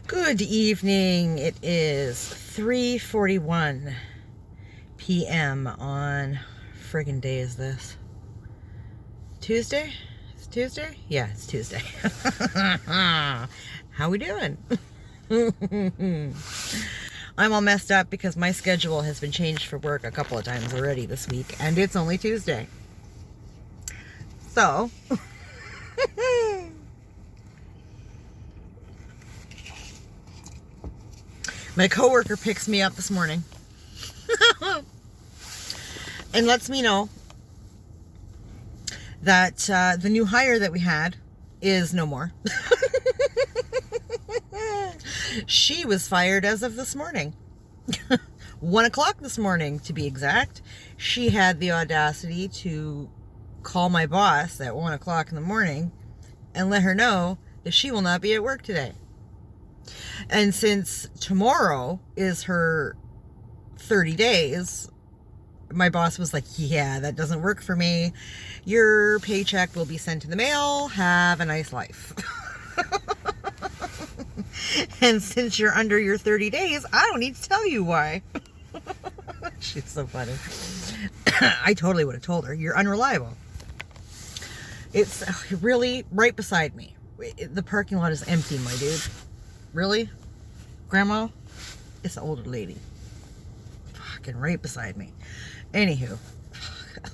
Good evening. It is 3:41 p.m. on friggin' day is this? Tuesday? It's Tuesday? Yeah, it's Tuesday. How we doing? I'm all messed up because my schedule has been changed for work a couple of times already this week, and it's only Tuesday. So, my coworker picks me up this morning and lets me know that the new hire that we had is no more. She was fired as of this morning. 1 o'clock this morning, to be exact. She had the audacity to call my boss at 1 o'clock in the morning and let her know that she will not be at work today. And since tomorrow is her 30 days, my boss was like, yeah, that doesn't work for me. Your paycheck will be sent in the mail. Have a nice life. And since you're under your 30 days, I don't need to tell you why. She's so funny. I totally would have told her, you're unreliable. It's really right beside me. The parking lot is empty, my dude. Really? Grandma? It's an older lady. Fucking right beside me. Anywho.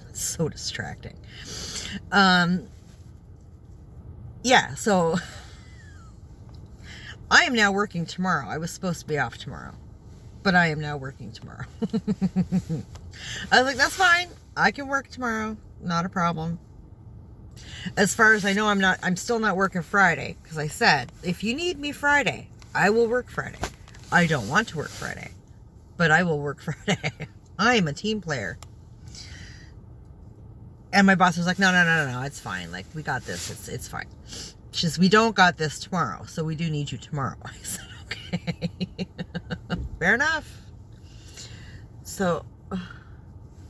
It's so distracting. Yeah, so I am now working tomorrow. I was supposed to be off tomorrow, but I am now working tomorrow. I was like, that's fine. I can work tomorrow. Not a problem. As far as I know, I'm still not working Friday, because I said, if you need me Friday, I will work Friday. I don't want to work Friday, but I will work Friday. I am a team player. And my boss was like, no, it's fine. Like, we got this. It's fine. She says, we don't got this tomorrow, so we do need you tomorrow. I said, okay. Fair enough. So,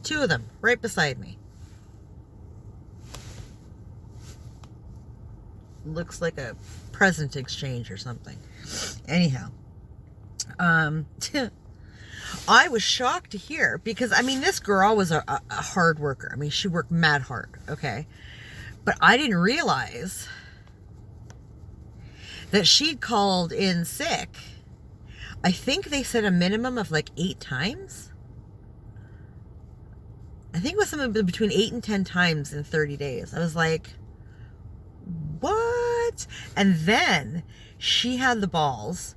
two of them right beside me. Looks like a present exchange or something. Anyhow, I was shocked to hear, because I mean, this girl was a hard worker. I mean, she worked mad hard, okay? But I didn't realize that she'd called in sick. I think they said a minimum of like 8 times. I think it was something between 8 and 10 times in 30 days. I was like, what? And then she had the balls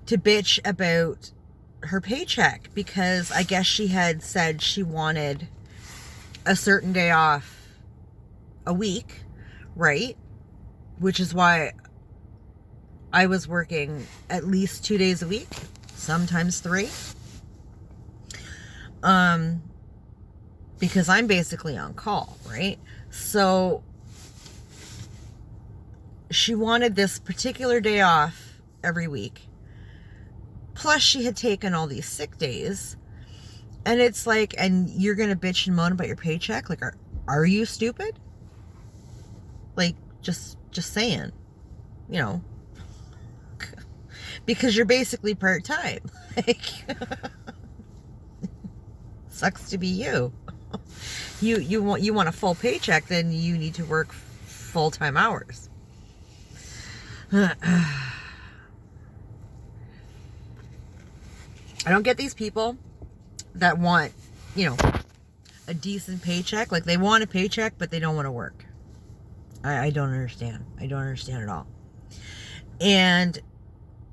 to bitch about her paycheck, because I guess she had said she wanted a certain day off a week, right? Which is why I was working at least 2 days a week, sometimes 3. Because I'm basically on call, right? So she wanted this particular day off every week. Plus she had taken all these sick days. And it's like, and you're going to bitch and moan about your paycheck? Like, are you stupid? Like, just saying, you know, because you're basically part-time. Like, sucks to be you. You want a full paycheck, then you need to work full-time hours. I don't get these people that want, you know, a decent paycheck. Like, they want a paycheck, but they don't want to work. I don't understand. I don't understand at all. And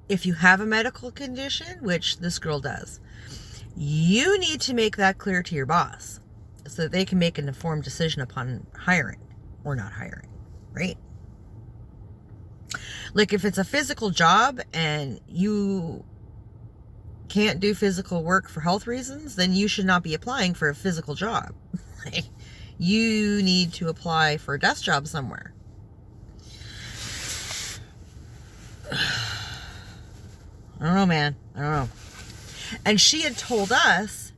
if you have a medical condition, which this girl does, you need to make that clear to your boss so that they can make an informed decision upon hiring or not hiring, right? Like, if it's a physical job and you can't do physical work for health reasons, then you should not be applying for a physical job. You need to apply for a desk job somewhere. I don't know, man. I don't know. And she had told us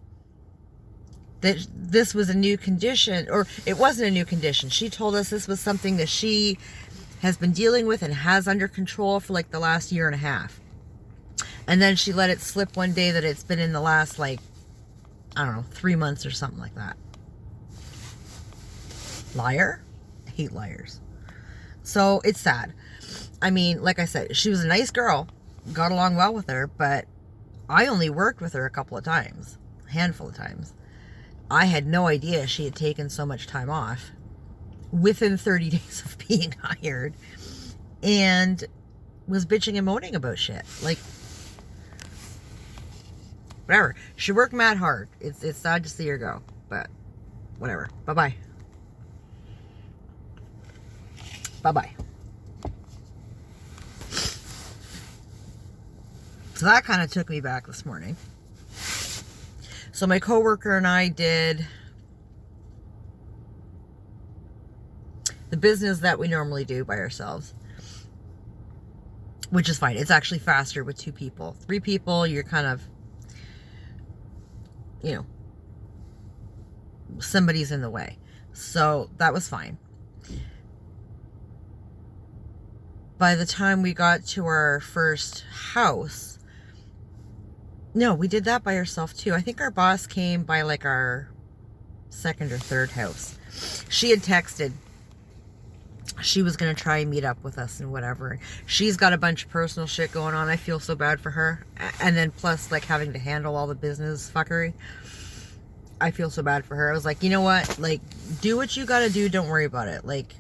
that this was a new condition, or it wasn't a new condition. She told us this was something that she has been dealing with and has under control for like the last year and a half. And then she let it slip one day that it's been in the last, like, I don't know, 3 months or something like that. Liar? I hate liars. So it's sad. I mean, like I said, she was a nice girl. Got along well with her, but I only worked with her a couple of times. A handful of times. I had no idea she had taken so much time off within 30 days of being hired and was bitching and moaning about shit. Like, whatever. She worked mad hard. It's sad to see her go, but whatever. Bye-bye. Bye-bye. So that kind of took me back this morning. So my coworker and I did the business that we normally do by ourselves, which is fine. It's actually faster with 2 people. 3 people, you're kind of, you know, somebody's in the way. So that was fine. By the time we got to our first house, no, we did that by ourselves too. I think our boss came by like our second or third house. She had texted. She was going to try and meet up with us and whatever. She's got a bunch of personal shit going on. I feel so bad for her. And then plus like having to handle all the business fuckery. I feel so bad for her. I was like, you know what? Like, do what you got to do. Don't worry about it. Like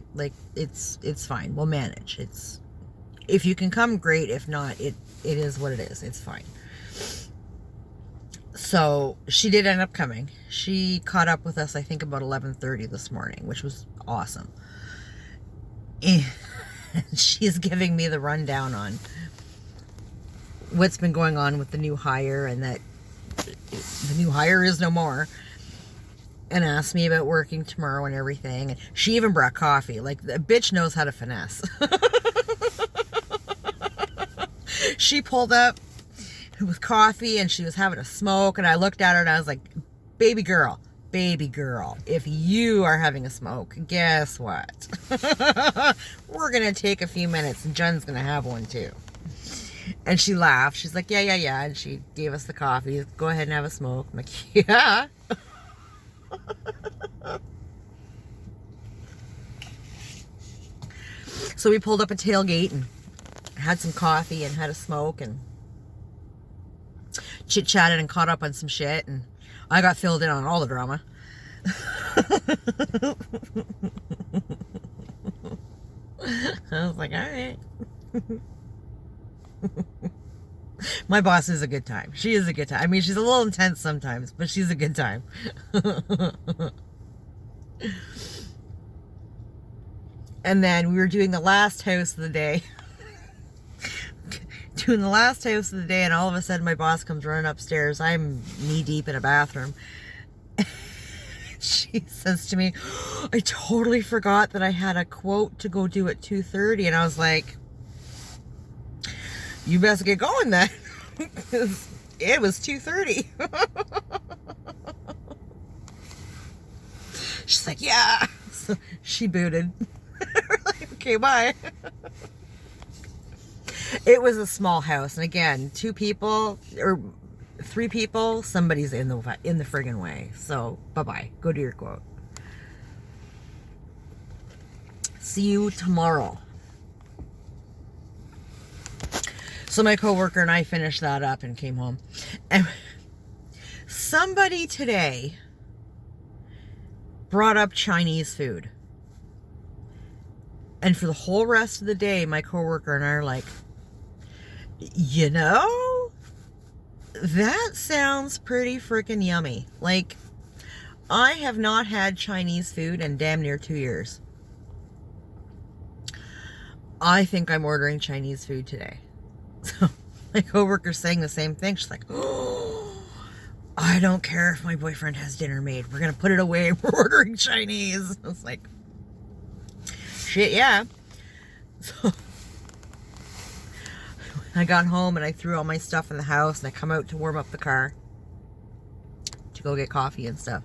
it's fine. We'll manage. If you can come, great. If not, it is what it is. It's fine. So she did end up coming. She caught up with us, I think, about 11:30 this morning, which was awesome. And she's giving me the rundown on what's been going on with the new hire and that the new hire is no more. And asked me about working tomorrow and everything. And she even brought coffee. Like, the bitch knows how to finesse. She pulled up with coffee and she was having a smoke, and I looked at her and I was like, baby girl, if you are having a smoke, guess what? We're gonna take a few minutes and Jen's gonna have one too. And she laughed. She's like, yeah, and she gave us the coffee. Go ahead and have a smoke. I'm like, yeah. So we pulled up a tailgate and had some coffee and had a smoke and chit-chatted and caught up on some shit, and I got filled in on all the drama. I was like, all right. My boss is a good time. She is a good time. I mean, she's a little intense sometimes, but she's a good time. And then we were doing the last house of the day. And all of a sudden my boss comes running upstairs. I'm knee deep in a bathroom. She says to me, I totally forgot that I had a quote to go do at 2:30. And I was like, you best get going then. Because it was 2:30. She's like, yeah. So she booted. Like, okay, bye. It was a small house, and again, 2 people or 3 people, somebody's in the friggin' way. So bye-bye. Go do your quote. See you tomorrow. So my coworker and I finished that up and came home. And somebody today brought up Chinese food. And for the whole rest of the day, my coworker and I are like, you know, that sounds pretty freaking yummy. Like, I have not had Chinese food in damn near 2 years. I think I'm ordering Chinese food today. So my coworker's saying the same thing. She's like, oh, I don't care if my boyfriend has dinner made. We're going to put it away. We're ordering Chinese. I was like, shit, yeah. So I got home and I threw all my stuff in the house and I come out to warm up the car to go get coffee and stuff.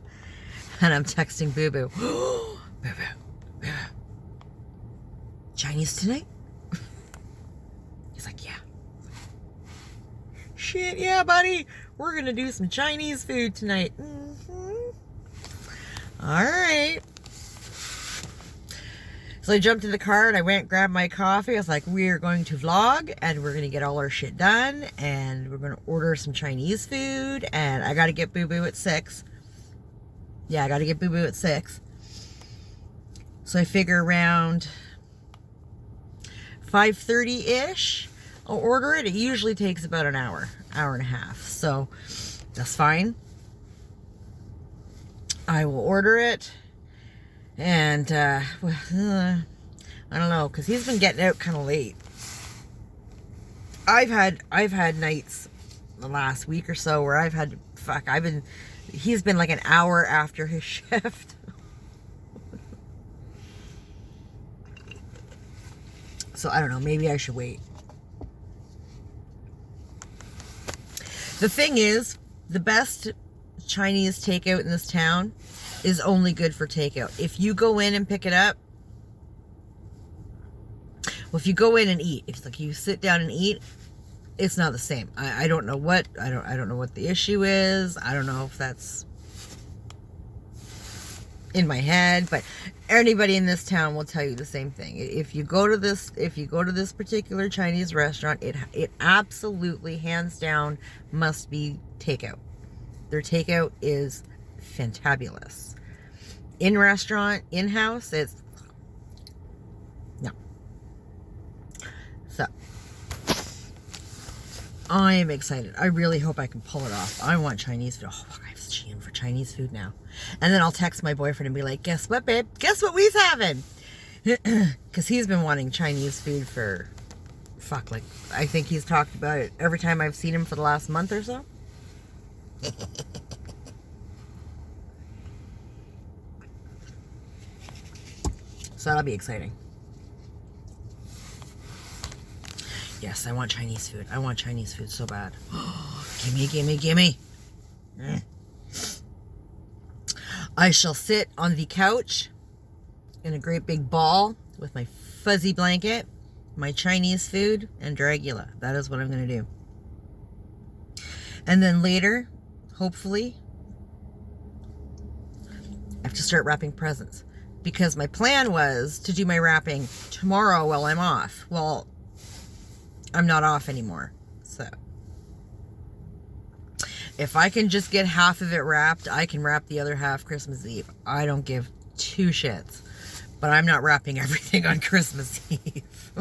And I'm texting Boo Boo. Boo Boo. Chinese tonight? He's like, yeah. shit, yeah, buddy. We're going to do some Chinese food tonight. All right. So I jumped in the car and I went and grabbed my coffee. I was like, we're going to vlog and we're going to get all our shit done and we're going to order some Chinese food and I got to get Boo Boo at 6. Yeah, I got to get Boo Boo at 6. So I figure around 5:30-ish, I'll order it. It usually takes about an hour and a half. So that's fine. I will order it. And, I don't know, because he's been getting out kind of late. I've had nights the last week or so where he's been like an hour after his shift. So I don't know, maybe I should wait. The thing is, the best Chinese takeout in this town is only good for takeout. If you go in and pick it up, well, if you go in and eat, if like you sit down and eat, it's not the same. I don't know what I don't know what the issue is. I don't know if that's in my head, but anybody in this town will tell you the same thing. If you go to this particular Chinese restaurant, it absolutely hands down must be takeout. Their takeout is fantabulous. In restaurant, in-house, it's no. So I am excited. I really hope I can pull it off. I want Chinese food. Oh, I have GM for Chinese food now. And then I'll text my boyfriend and be like, guess what, babe? Guess what we's having? Because he's been wanting Chinese food for, like, I think he's talked about it every time I've seen him for the last month or so. So that'll be exciting. Yes, I want Chinese food. I want Chinese food so bad. Gimme, gimme, gimme. I shall sit on the couch in a great big ball with my fuzzy blanket, my Chinese food, and Dragula. That is what I'm going to do. And then later, hopefully, I have to start wrapping presents. Because my plan was to do my wrapping tomorrow while I'm off. Well, I'm not off anymore. So if I can just get half of it wrapped, I can wrap the other half Christmas Eve. I don't give two shits. But I'm not wrapping everything on Christmas Eve.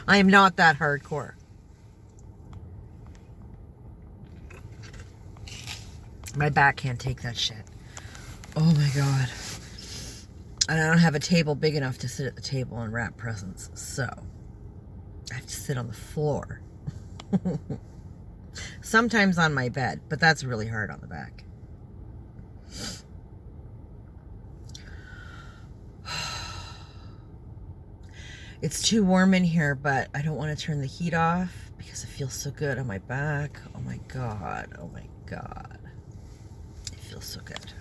I am not that hardcore. My back can't take that shit. Oh my God. And I don't have a table big enough to sit at the table and wrap presents. So I have to sit on the floor. Sometimes on my bed, but that's really hard on the back. It's too warm in here, but I don't want to turn the heat off because it feels so good on my back. Oh my God. Oh my God. It feels so good.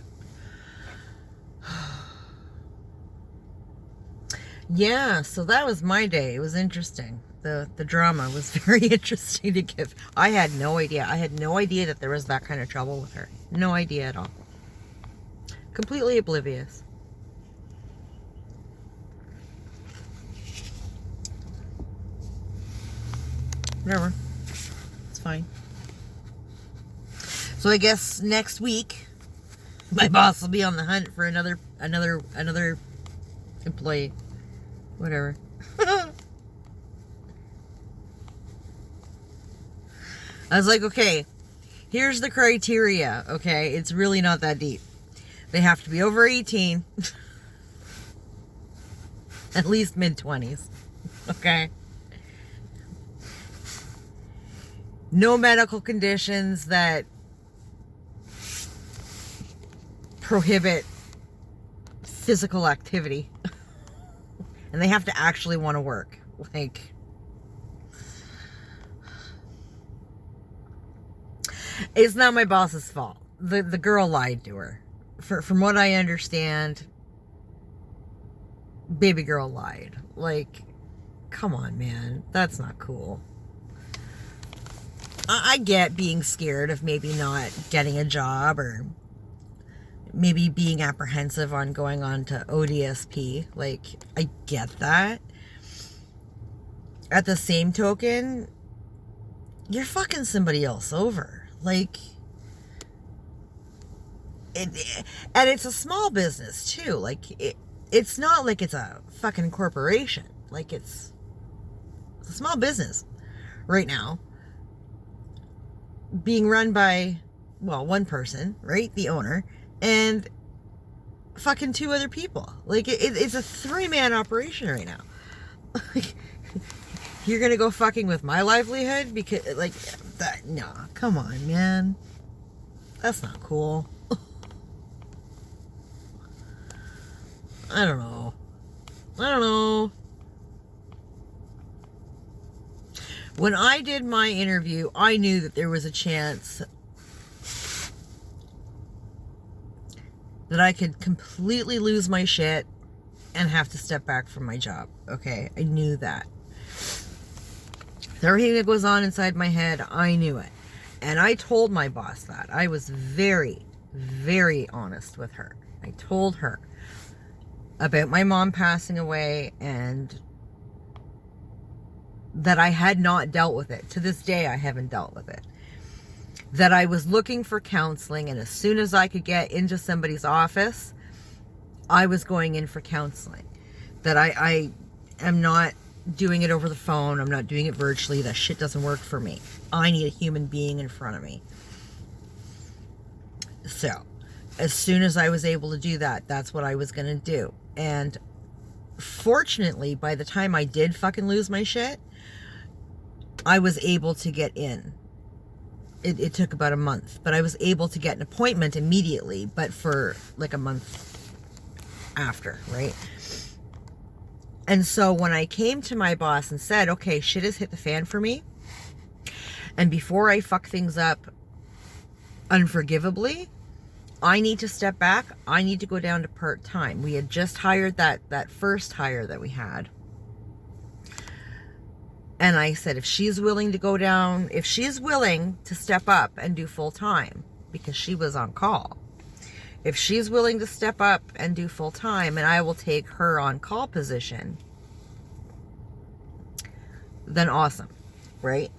Yeah, so that was my day. It was interesting. The drama was very interesting to give. I had no idea. I had no idea that there was that kind of trouble with her. No idea at all. Completely oblivious. Whatever. It's fine. So I guess next week my boss will be on the hunt for another employee. Whatever. I was like, okay, here's the criteria, okay? It's really not that deep. They have to be over 18. At least mid-20s. Okay? No medical conditions that prohibit physical activity. And they have to actually want to work. Like, it's not my boss's fault. The girl lied to her. From what I understand, baby girl lied. Like, come on, man. That's not cool. I get being scared of maybe not getting a job, or maybe being apprehensive on going on to ODSP. Like, I get that. At the same token, you're fucking somebody else over. Like, and it's a small business too. Like, it's not like it's a fucking corporation. Like, it's a small business right now, being run by, well, one person, right? The owner, and fucking 2 other people. Like, it's a 3-man operation right now. You're gonna go fucking with my livelihood? Because, like, that, nah, come on, man. That's not cool. I don't know. When I did my interview, I knew that there was a chance that I could completely lose my shit and have to step back from my job. Okay, I knew that. Everything that goes on inside my head, I knew it. And I told my boss that. I was very, very honest with her. I told her about my mom passing away and that I had not dealt with it. To this day, I haven't dealt with it. That I was looking for counseling, and as soon as I could get into somebody's office, I was going in for counseling. That I am not doing it over the phone. I'm not doing it virtually. That shit doesn't work for me. I need a human being in front of me. So, as soon as I was able to do that, that's what I was going to do. And fortunately, by the time I did fucking lose my shit, I was able to get in. It took about a month, but I was able to get an appointment immediately, but for like a month after, right? And so when I came to my boss and said, okay, shit has hit the fan for me, and before I fuck things up unforgivably, I need to step back. I need to go down to part-time. We had just hired that first hire that we had. And I said, if she's willing to go down, if she's willing to step up and do full-time, because she was on call, if she's willing to step up and do full-time, and I will take her on-call position, then awesome, right?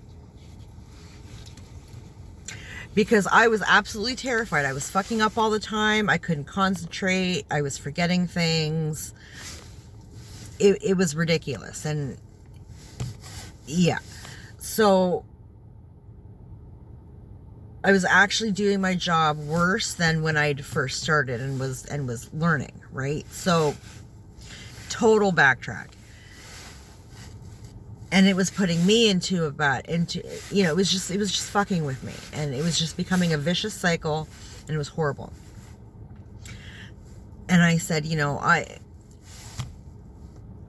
Because I was absolutely terrified. I was fucking up all the time. I couldn't concentrate. I was forgetting things. It was ridiculous. And yeah. So I was actually doing my job worse than when I first started and was learning, right? So total backtrack. And it was putting me into, you know, it was just fucking with me. And it was just becoming a vicious cycle, and it was horrible. And I said, you know,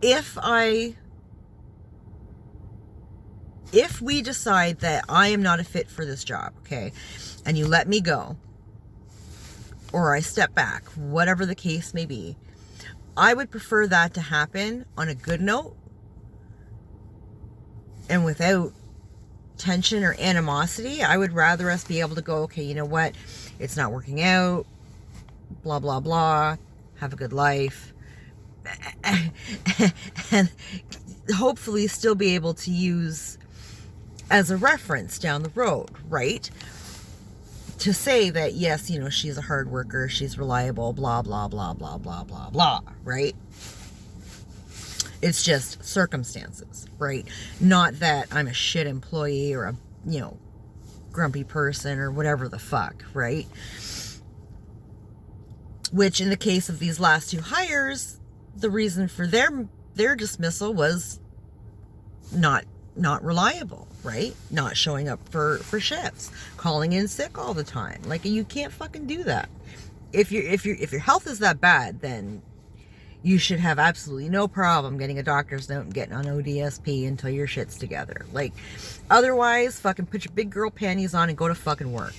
if we decide that I am not a fit for this job, okay, and you let me go, or I step back, whatever the case may be, I would prefer that to happen on a good note, and without tension or animosity. I would rather us be able to go, okay, you know what? It's not working out. Blah, blah, blah. Have a good life. And hopefully still be able to use as a reference down the road, right? To say that, yes, you know, she's a hard worker. She's reliable. Blah, blah, blah, blah, blah, blah, blah. Right? It's just circumstances, right? Not that I'm a shit employee or a, you know, grumpy person or whatever the fuck, right? Which in the case of these last 2 hires, the reason for their dismissal was not reliable, right? Not showing up for shifts, calling in sick all the time. Like, you can't fucking do that. If your health is that bad, then you should have absolutely no problem getting a doctor's note and getting on ODSP until your shit's together. Like, otherwise, fucking put your big girl panties on and go to fucking work.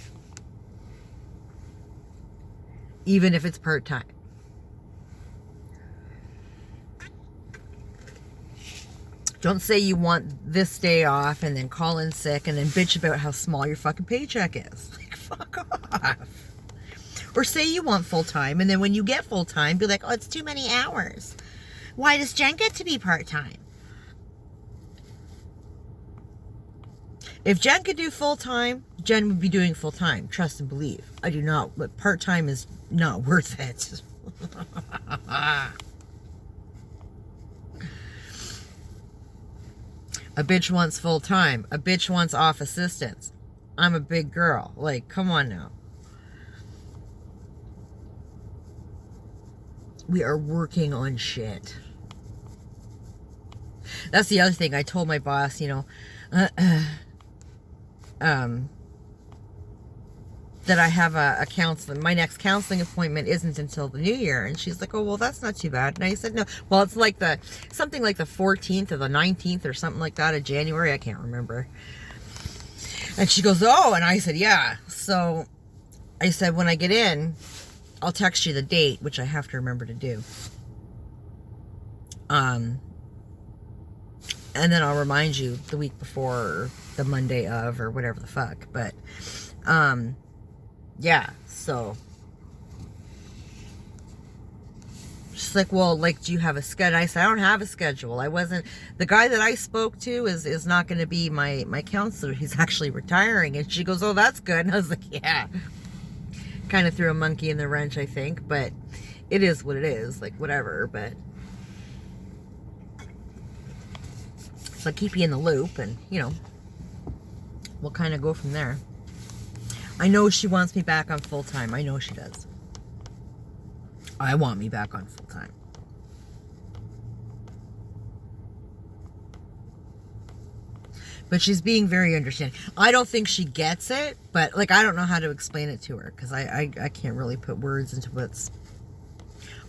Even if it's part-time. Don't say you want this day off and then call in sick and then bitch about how small your fucking paycheck is. Like, fuck off. Or say you want full-time, and then when you get full-time, be like, oh, it's too many hours. Why does Jen get to be part-time? If Jen could do full-time, Jen would be doing full-time. Trust and believe. I do not, but part-time is not worth it. A bitch wants full-time. A bitch wants off assistance. I'm a big girl. Like, come on now. We are working on shit. That's the other thing. I told my boss, you know, that I have a counseling. My next counseling appointment isn't until the new year. And she's like, oh, well, that's not too bad. And I said, no. Well, it's like something like the 14th or the 19th or something like that of January. I can't remember. And she goes, oh. And I said, yeah. So I said, when I get in, I'll text you the date, which I have to remember to do. And then I'll remind you the week before, or the Monday of, or whatever the fuck. But, yeah, so. She's like, well, like, do you have a schedule? I said, I don't have a schedule. The guy that I spoke to is not going to be my counselor. He's actually retiring. And she goes, oh, that's good. And I was like, yeah. Kind of threw a monkey in the wrench, I think, but it is what it is, like, whatever. But so I'll keep you in the loop, and you know, we'll kind of go from there. I know she wants me back on full-time. I know she does. I want me back on full-time. But she's being very understanding. I don't think she gets it, but like, I don't know how to explain it to her, because I can't really put words into what's.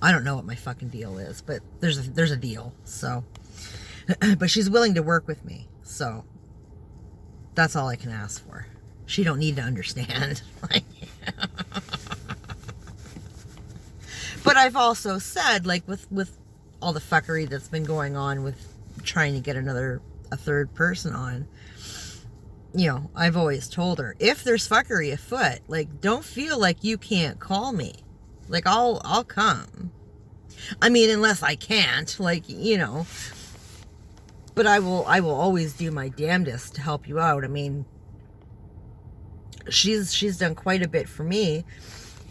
I don't know what my fucking deal is, but there's a deal. So, but she's willing to work with me, so that's all I can ask for. She don't need to understand. But I've also said, like, with all the fuckery that's been going on with trying to get a third person on, you know, I've always told her, if there's fuckery afoot, like, don't feel like you can't call me. Like, I'll come. I mean, unless I can't, like, you know, but I will always do my damnedest to help you out. I mean, she's done quite a bit for me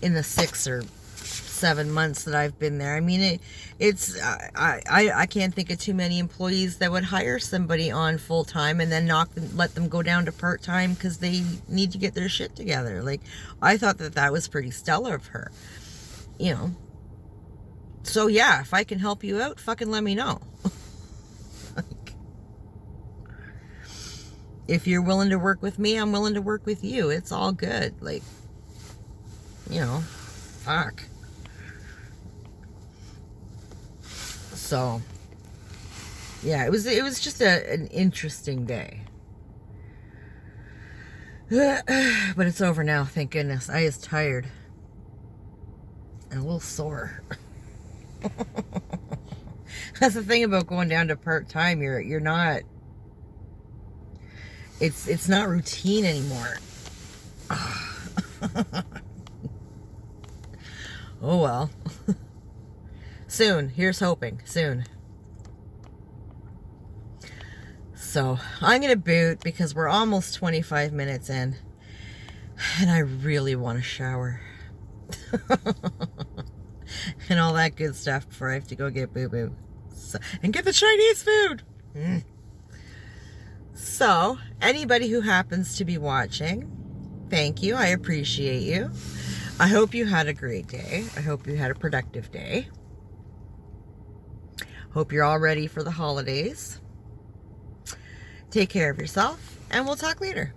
in the 6 or 7 months that I've been there. I mean, I can't think of too many employees that would hire somebody on full time and then let them go down to part time because they need to get their shit together. Like, I thought that was pretty stellar of her, you know. So yeah, if I can help you out, fucking let me know. Like, if you're willing to work with me, I'm willing to work with you. It's all good. Like, you know, fuck. So, yeah, it was just an interesting day. But it's over now, thank goodness. I is tired. And a little sore. That's the thing about going down to part-time. You're not... It's not routine anymore. Oh well. Soon. Here's hoping. Soon. So, I'm going to boot because we're almost 25 minutes in. And I really want to shower. And all that good stuff before I have to go get boo-boo. So, and get the Chinese food! So, anybody who happens to be watching, thank you. I appreciate you. I hope you had a great day. I hope you had a productive day. Hope you're all ready for the holidays. Take care of yourself, and we'll talk later.